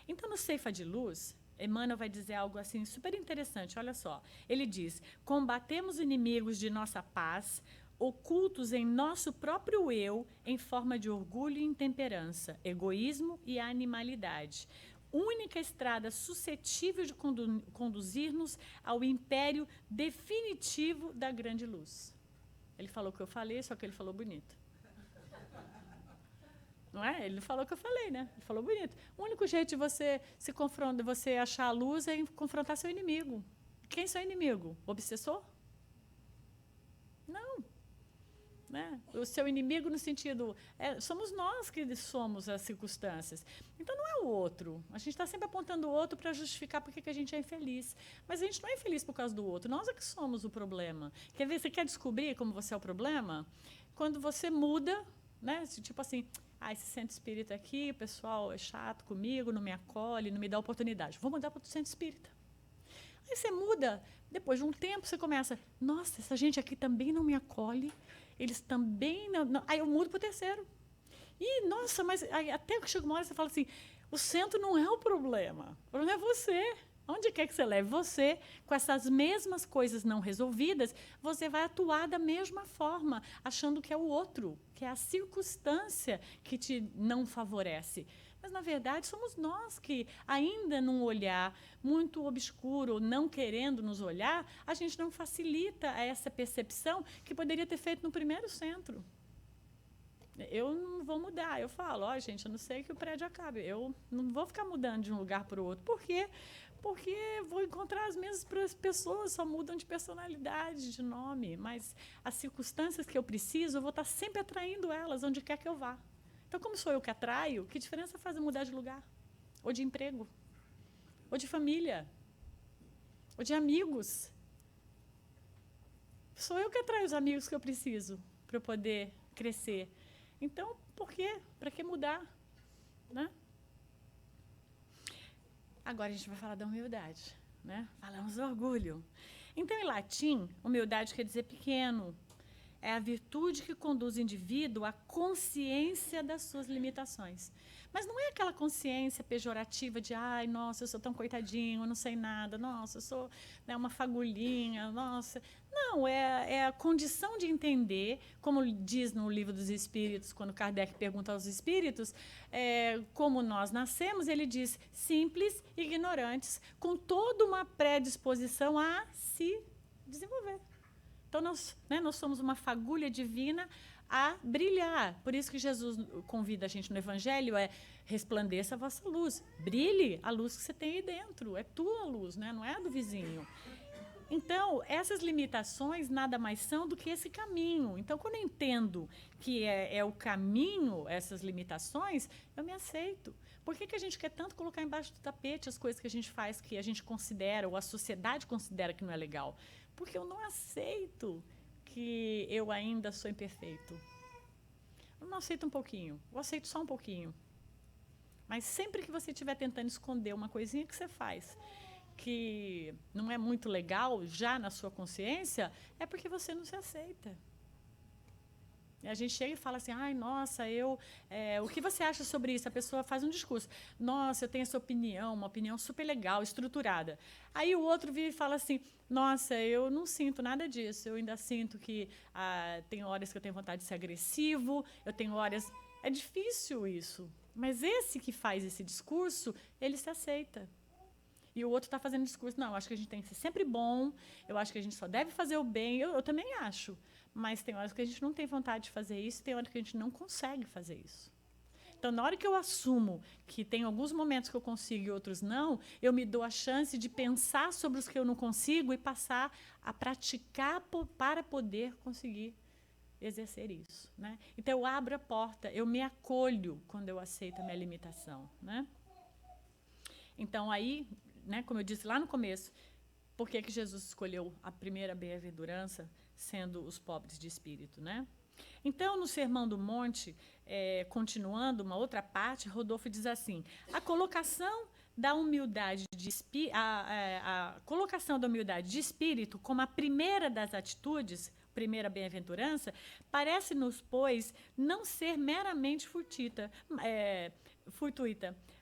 Então, no Ceifa de Luz, Emmanuel vai dizer algo assim super interessante, olha só. Ele diz, combatemos inimigos de nossa paz, ocultos em nosso próprio eu, em forma de orgulho e intemperança, egoísmo e animalidade. Única estrada suscetível de conduzir-nos ao império definitivo da grande luz. Ele falou o que eu falei, só que ele falou bonito. Não é? Ele falou o que eu falei, Ele falou bonito. O único jeito de você se confrontar, você achar a luz é confrontar seu inimigo. Quem é seu inimigo? O obsessor? Não. O seu inimigo no sentido... somos nós que somos as circunstâncias. Então, não é o outro. A gente está sempre apontando o outro para justificar por que a gente é infeliz. Mas a gente não é infeliz por causa do outro. Nós é que somos o problema. Quer ver? Você quer descobrir como você é o problema? Quando você muda, tipo assim... esse centro espírita aqui, o pessoal é chato comigo, não me acolhe, não me dá oportunidade. Vou mudar para outro centro espírita. Aí você muda, depois de um tempo você começa, nossa, essa gente aqui também não me acolhe, eles também não. Aí eu mudo para o terceiro. E, nossa, mas aí, até que chega uma hora você fala assim, o centro não é o problema é você. Onde quer que você leve você, com essas mesmas coisas não resolvidas, você vai atuar da mesma forma, achando que é o outro, que é a circunstância que te não favorece. Mas, na verdade, somos nós que, ainda num olhar muito obscuro, não querendo nos olhar, a gente não facilita essa percepção que poderia ter feito no primeiro centro. Eu não vou mudar. Eu falo, gente, eu não sei que o prédio acabe. Eu não vou ficar mudando de um lugar para o outro. Por quê? Porque vou encontrar as mesmas pessoas, só mudam de personalidade, de nome. Mas as circunstâncias que eu preciso, eu vou estar sempre atraindo elas, onde quer que eu vá. Então, como sou eu que atraio, que diferença faz eu mudar de lugar? Ou de emprego? Ou de família? Ou de amigos? Sou eu que atraio os amigos que eu preciso para eu poder crescer. Então, por quê? Para que mudar? Agora a gente vai falar da humildade. Falamos do orgulho. Então, em latim, humildade quer dizer pequeno. é a virtude que conduz o indivíduo à consciência das suas limitações. Mas não é aquela consciência pejorativa de, ai, nossa, eu sou tão coitadinho, eu não sei nada, nossa, eu sou, né, uma fagulhinha, nossa. Não, é a condição de entender, como diz no Livro dos Espíritos, quando Kardec pergunta aos espíritos, como nós nascemos, ele diz, simples, ignorantes, com toda uma predisposição a se desenvolver. Então, nós somos uma fagulha divina a brilhar. Por isso que Jesus convida a gente no Evangelho, resplandeça a vossa luz. Brilhe a luz que você tem aí dentro. É tua luz, né? Não é a do vizinho. Então, essas limitações nada mais são do que esse caminho. Então, quando eu entendo que é o caminho, essas limitações, eu me aceito. Por que a gente quer tanto colocar embaixo do tapete as coisas que a gente faz, que a gente considera, ou a sociedade considera que não é legal? Porque eu não aceito que eu ainda sou imperfeito. Eu não aceito um pouquinho, eu aceito só um pouquinho. Mas sempre que você estiver tentando esconder uma coisinha que você faz, que não é muito legal já na sua consciência, é porque você não se aceita. E a gente chega e fala assim, ai, nossa, o que você acha sobre isso? A pessoa faz um discurso. Nossa, eu tenho essa opinião, uma opinião super legal, estruturada. Aí o outro vira e fala assim, nossa, eu não sinto nada disso. Eu ainda sinto que tem horas que eu tenho vontade de ser agressivo, eu tenho horas... É difícil isso. Mas esse que faz esse discurso, ele se aceita. E o outro está fazendo discurso, não, eu acho que a gente tem que ser sempre bom, eu acho que a gente só deve fazer o bem, eu também acho. Mas tem horas que a gente não tem vontade de fazer isso, tem horas que a gente não consegue fazer isso. Então, na hora que eu assumo que tem alguns momentos que eu consigo e outros não, eu me dou a chance de pensar sobre os que eu não consigo e passar a praticar para poder conseguir exercer isso, né? Então, eu abro a porta, eu me acolho quando eu aceito a minha limitação, né? Então, aí, né, como eu disse lá no começo, por que Jesus escolheu a primeira bem-aventurança sendo os pobres de espírito, né? Então, no Sermão do Monte, continuando uma outra parte, Rodolfo diz assim, a colocação da humildade de espírito como a primeira das atitudes, primeira bem-aventurança, parece-nos, pois, não ser meramente fortuita,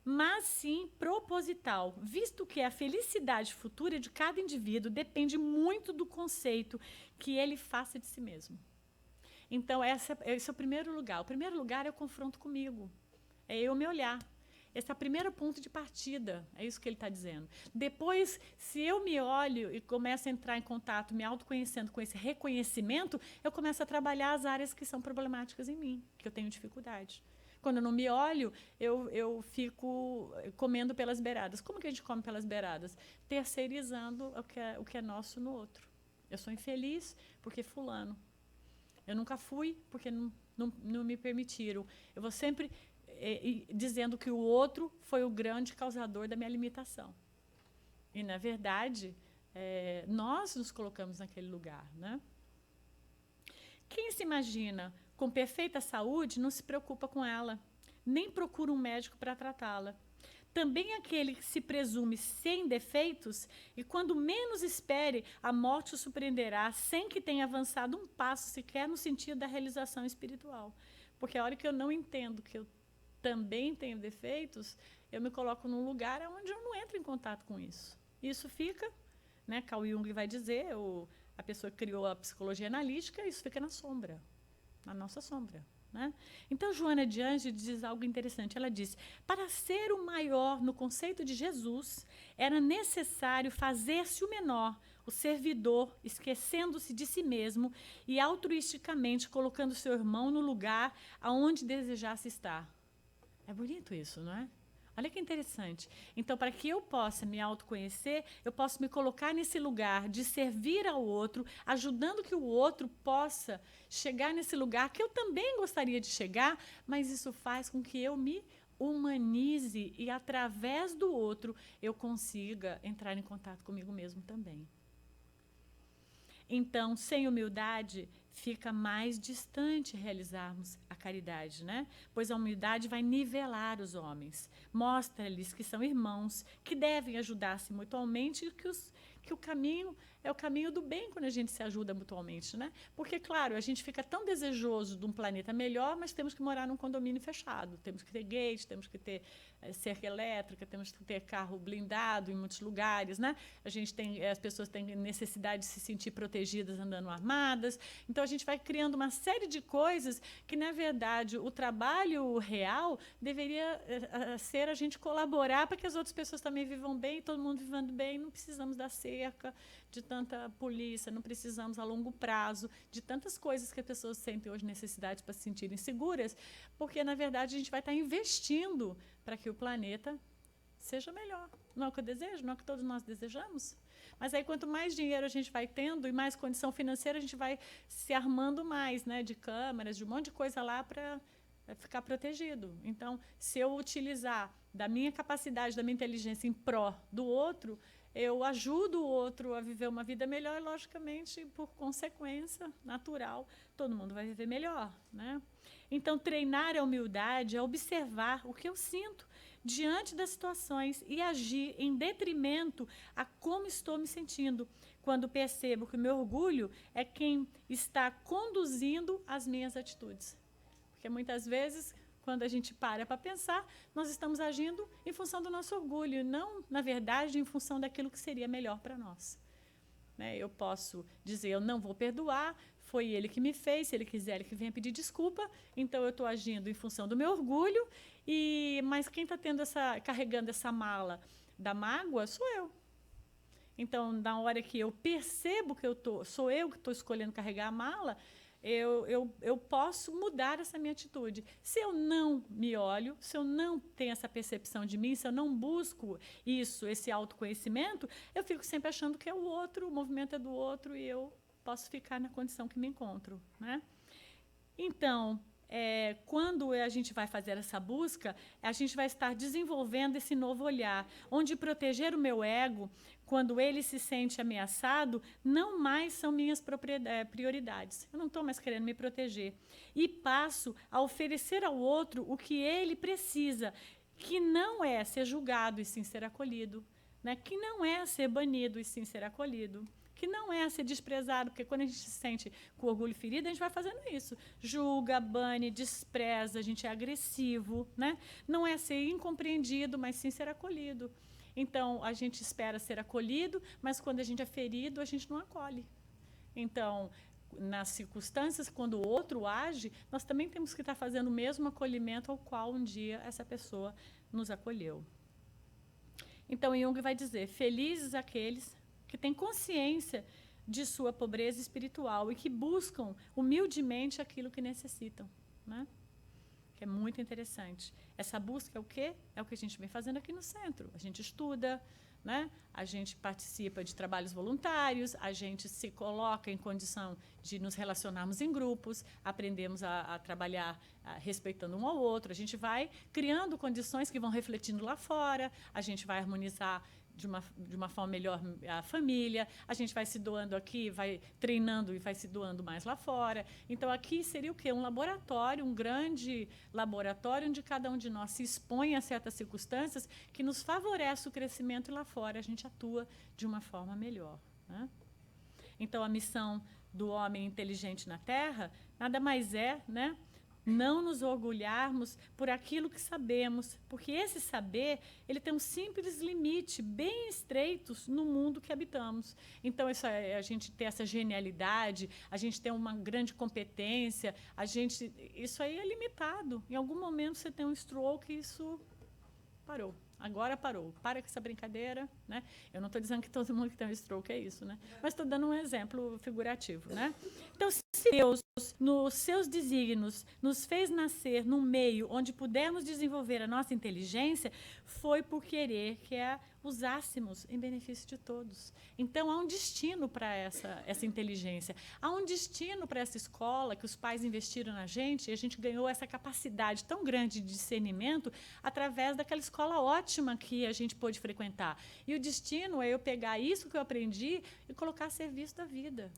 mas sim proposital, visto que a felicidade futura de cada indivíduo depende muito do conceito que ele faça de si mesmo. Então, esse é o primeiro lugar. O primeiro lugar é o confronto comigo. É eu me olhar. Esse é o primeiro ponto de partida. É isso que ele está dizendo. Depois, se eu me olho e começo a entrar em contato, me autoconhecendo com esse reconhecimento, eu começo a trabalhar as áreas que são problemáticas em mim, que eu tenho dificuldade. Quando eu não me olho, eu fico comendo pelas beiradas. Como que a gente come pelas beiradas? Terceirizando o que é nosso no outro. Eu sou infeliz porque fulano. Eu nunca fui porque não me permitiram. Eu vou sempre dizendo que o outro foi o grande causador da minha limitação. E, na verdade, nós nos colocamos naquele lugar, né? Quem se imagina com perfeita saúde não se preocupa com ela, nem procura um médico para tratá-la. Também aquele que se presume sem defeitos, e quando menos espere, a morte o surpreenderá sem que tenha avançado um passo sequer no sentido da realização espiritual. Porque a hora que eu não entendo que eu também tenho defeitos, eu me coloco num lugar onde eu não entro em contato com isso. Isso fica, né, Carl Jung vai dizer, a pessoa que criou a psicologia analítica, isso fica na sombra, na nossa sombra. Né? Então, Joana de Ângeles diz algo interessante. Ela diz, para ser o maior no conceito de Jesus, era necessário fazer-se o menor, o servidor, esquecendo-se de si mesmo e altruisticamente colocando seu irmão no lugar aonde desejasse estar. É bonito isso, não é? Olha que interessante. Então, para que eu possa me autoconhecer, eu posso me colocar nesse lugar de servir ao outro, ajudando que o outro possa chegar nesse lugar que eu também gostaria de chegar, mas isso faz com que eu me humanize e, através do outro, eu consiga entrar em contato comigo mesmo também. Então, sem humildade, fica mais distante realizarmos a caridade, né? Pois a humildade vai nivelar os homens, mostra-lhes que são irmãos, que devem ajudar-se mutuamente e que o caminho é o caminho do bem quando a gente se ajuda mutuamente, né? Porque, claro, a gente fica tão desejoso de um planeta melhor, mas temos que morar num condomínio fechado. Temos que ter gate, temos que ter cerca elétrica, temos que ter carro blindado em muitos lugares, né? As pessoas têm necessidade de se sentir protegidas andando armadas. Então, a gente vai criando uma série de coisas que, na verdade, o trabalho real deveria ser a gente colaborar para que as outras pessoas também vivam bem, todo mundo vivendo bem. Não precisamos da cerca, de tanta polícia, não precisamos a longo prazo de tantas coisas que as pessoas sentem hoje necessidade para se sentirem seguras, porque, na verdade, a gente vai estar investindo para que o planeta seja melhor. Não é o que eu desejo? Não é o que todos nós desejamos? Mas aí, quanto mais dinheiro a gente vai tendo e mais condição financeira, a gente vai se armando mais, né, de câmeras, de um monte de coisa lá para ficar protegido. Então, se eu utilizar da minha capacidade, da minha inteligência em pró do outro, eu ajudo o outro a viver uma vida melhor e, logicamente, por consequência natural, todo mundo vai viver melhor, né? Então, treinar a humildade é observar o que eu sinto diante das situações e agir em detrimento a como estou me sentindo, quando percebo que o meu orgulho é quem está conduzindo as minhas atitudes. Porque, muitas vezes, quando a gente para pensar, nós estamos agindo em função do nosso orgulho, e não, na verdade, em função daquilo que seria melhor para nós. Né? Eu posso dizer, eu não vou perdoar, foi ele que me fez, se ele quiser, ele que venha pedir desculpa, então eu estou agindo em função do meu orgulho, mas quem está carregando essa mala da mágoa sou eu. Então, na hora que eu percebo que sou eu que estou escolhendo carregar a mala, eu posso mudar essa minha atitude. Se eu não me olho, se eu não tenho essa percepção de mim, se eu não busco esse autoconhecimento, eu fico sempre achando que é o outro, o movimento é do outro e eu posso ficar na condição que me encontro, né? Então, quando a gente vai fazer essa busca, a gente vai estar desenvolvendo esse novo olhar, onde proteger o meu ego, quando ele se sente ameaçado, não mais são minhas prioridades. Eu não estou mais querendo me proteger. E passo a oferecer ao outro o que ele precisa, que não é ser julgado e sim ser acolhido, né? Que não é ser banido e sim ser acolhido, que não é ser desprezado, porque quando a gente se sente com orgulho ferido, a gente vai fazendo isso. Julga, bane, despreza, a gente é agressivo, né? Não é ser incompreendido, mas sim ser acolhido. Então, a gente espera ser acolhido, mas quando a gente é ferido, a gente não acolhe. Então, nas circunstâncias, quando o outro age, nós também temos que estar fazendo o mesmo acolhimento ao qual um dia essa pessoa nos acolheu. Então, Jung vai dizer, felizes aqueles que têm consciência de sua pobreza espiritual e que buscam humildemente aquilo que necessitam, né? Que é muito interessante. Essa busca é o quê? É o que a gente vem fazendo aqui no centro. A gente estuda, né? A gente participa de trabalhos voluntários, a gente se coloca em condição de nos relacionarmos em grupos, aprendemos a trabalhar respeitando um ao outro, a gente vai criando condições que vão refletindo lá fora, a gente vai harmonizar de uma forma melhor a família, a gente vai se doando aqui, vai treinando e vai se doando mais lá fora. Então, aqui seria o quê? Um laboratório, um grande laboratório, onde cada um de nós se expõe a certas circunstâncias que nos favorece o crescimento e lá fora a gente atua de uma forma melhor, né? Então, a missão do homem inteligente na Terra nada mais é, né, não nos orgulharmos por aquilo que sabemos, porque esse saber ele tem um simples limite, bem estreitos no mundo que habitamos. Então, a gente ter essa genialidade, a gente ter uma grande competência, isso aí é limitado. Em algum momento você tem um stroke e isso parou. Agora parou. Para com essa brincadeira, né? Eu não estou dizendo que todo mundo que tem um stroke é isso, né? Mas estou dando um exemplo figurativo, né? Então, se Deus, nos seus desígnios, nos fez nascer num meio onde pudemos desenvolver a nossa inteligência, foi por querer que a usássemos em benefício de todos. Então, há um destino para essa inteligência. Há um destino para essa escola que os pais investiram na gente e a gente ganhou essa capacidade tão grande de discernimento através daquela escola ótima que a gente pôde frequentar. E o destino é eu pegar isso que eu aprendi e colocar a serviço da vida.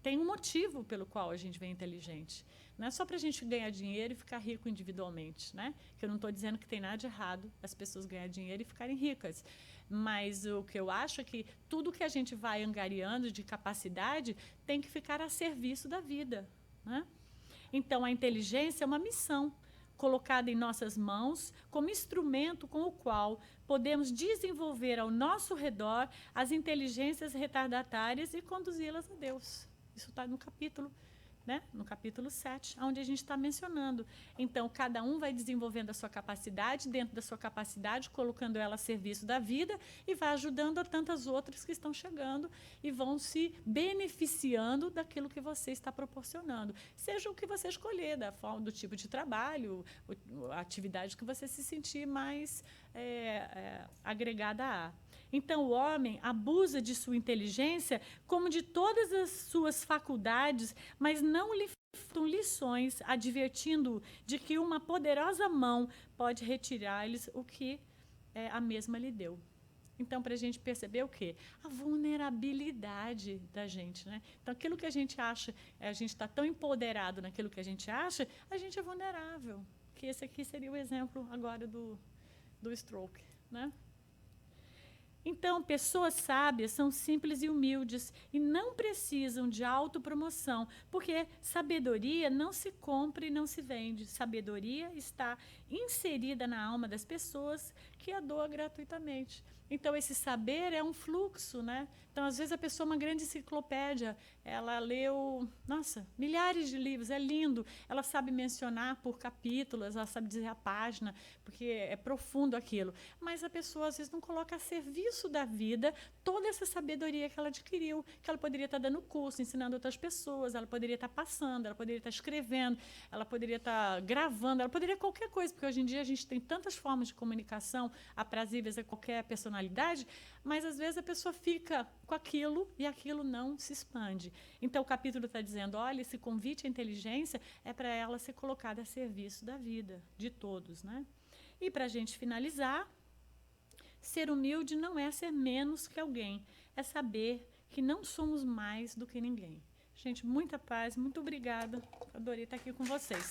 tem um motivo pelo qual a gente vem inteligente. Não é só para a gente ganhar dinheiro e ficar rico individualmente, né? Que eu não estou dizendo que tem nada de errado as pessoas ganharem dinheiro e ficarem ricas. Mas o que eu acho é que tudo que a gente vai angariando de capacidade tem que ficar a serviço da vida, né? Então, a inteligência é uma missão colocada em nossas mãos como instrumento com o qual podemos desenvolver ao nosso redor as inteligências retardatárias e conduzi-las a Deus. Isso está no capítulo, né? No capítulo 7, onde a gente está mencionando. Então, cada um vai desenvolvendo a sua capacidade, dentro da sua capacidade, colocando ela a serviço da vida e vai ajudando a tantas outras que estão chegando e vão se beneficiando daquilo que você está proporcionando. Seja o que você escolher, da forma, do tipo de trabalho, a atividade que você se sentir mais agregada a. Então, o homem abusa de sua inteligência como de todas as suas faculdades, mas não lhe faltam lições, advertindo de que uma poderosa mão pode retirar-lhes o que a mesma lhe deu. Então, para a gente perceber o quê? A vulnerabilidade da gente, né? Então, aquilo que a gente acha, a gente está tão empoderado naquilo que a gente é vulnerável. Que esse aqui seria o exemplo agora do stroke, né? Então, pessoas sábias são simples e humildes e não precisam de autopromoção, porque sabedoria não se compra e não se vende. Sabedoria está inserida na alma das pessoas que a doa gratuitamente. Então, esse saber é um fluxo, né? Então, às vezes, a pessoa é uma grande enciclopédia, ela leu, nossa, milhares de livros, é lindo, ela sabe mencionar por capítulos, ela sabe dizer a página, porque é profundo aquilo. Mas a pessoa, às vezes, não coloca a serviço da vida toda essa sabedoria que ela adquiriu, que ela poderia estar dando curso, ensinando outras pessoas, ela poderia estar passando, ela poderia estar escrevendo, ela poderia estar gravando, ela poderia qualquer coisa, porque hoje em dia a gente tem tantas formas de comunicação aprazíveis a qualquer personalidade, mas às vezes a pessoa fica com aquilo e aquilo não se expande. Então o capítulo está dizendo, olha, esse convite à inteligência é para ela ser colocada a serviço da vida, de todos, né? E para a gente finalizar, ser humilde não é ser menos que alguém, é saber que não somos mais do que ninguém. Gente, muita paz, muito obrigada. Adorei estar aqui com vocês.